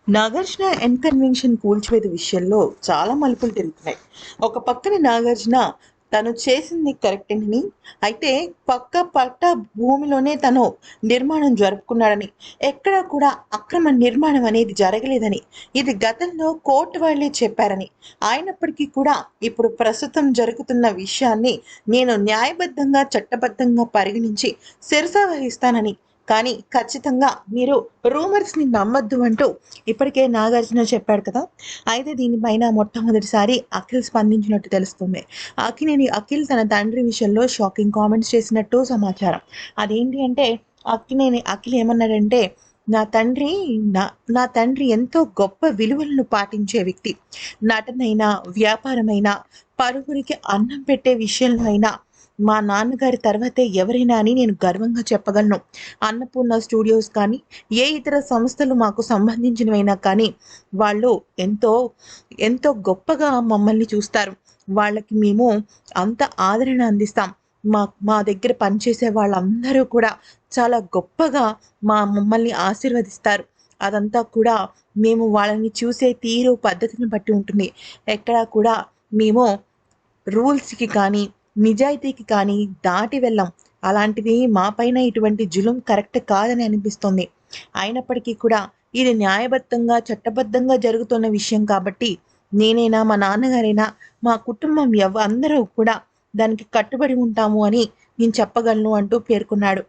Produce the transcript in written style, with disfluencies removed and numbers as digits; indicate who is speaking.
Speaker 1: Nagarjuna N convention కూల్చివేత విషయంలో చాలా మలుపులు తిరుగుతున్నాయి. ఒక పక్కన నాగార్జున తను చేసింది కరెక్టేనని, అయితే పట్ట భూమిలోనే తను నిర్మాణం జరుపుకున్నాడని, ఎక్కడా కూడా అక్రమ నిర్మాణం అనేది జరగలేదని, ఇది గతంలో కోర్టు వాళ్ళే చెప్పారని, అయినప్పటికీ కూడా ఇప్పుడు ప్రస్తుతం జరుగుతున్న విషయాన్ని నేను న్యాయబద్ధంగా, చట్టబద్ధంగా పరిగణించి శిరసా వహిస్తానని, కానీ ఖచ్చితంగా మీరు రూమర్స్ని నమ్మొద్దు అంటూ ఇప్పటికే నాగార్జున చెప్పాడు కదా. అయితే దీనిపైన మొట్టమొదటిసారి అఖిల్ స్పందించినట్టు తెలుస్తుంది. అఖిల్ తన తండ్రి విషయంలో షాకింగ్ కామెంట్స్ చేసినట్టు సమాచారం. అదేంటి అంటే అఖిల్ ఏమన్నాడంటే, నా తండ్రి నా నా తండ్రి ఎంతో గొప్ప విలువలను పాటించే వ్యక్తి. నటనైనా, వ్యాపారమైనా, పలువురికి అన్నం పెట్టే విషయంలో అయినా మా నాన్నగారి తర్వాతే ఎవరైనా అని నేను గర్వంగా చెప్పగలను. అన్నపూర్ణ స్టూడియోస్ కానీ, ఏ ఇతర సంస్థలు మాకు సంబంధించినవైనా కానీ, వాళ్ళు ఎంతో ఎంతో గొప్పగా మమ్మల్ని చూస్తారు. వాళ్ళకి మేము అంత ఆదరణ అందిస్తాం. మా మా దగ్గర పనిచేసే వాళ్ళందరూ కూడా చాలా గొప్పగా మమ్మల్ని ఆశీర్వదిస్తారు. అదంతా కూడా మేము వాళ్ళని చూసే తీరు, పద్ధతిని బట్టి ఉంటుంది. ఎక్కడా కూడా మేము రూల్స్‌కి కానీ, నిజాయితీకి కానీ దాటి వెళ్ళం. అలాంటిది మా పైన ఇటువంటి జులుం కరెక్ట్ కాదని అనిపిస్తుంది. అయినప్పటికీ కూడా ఇది న్యాయబద్ధంగా, చట్టబద్ధంగా జరుగుతున్న విషయం కాబట్టి నేనైనా, మా నాన్నగారైనా, మా కుటుంబం అందరూ కూడా దానికి కట్టుబడి ఉంటాము అని నేను చెప్పగలను అంటూ పేర్కొన్నాడు.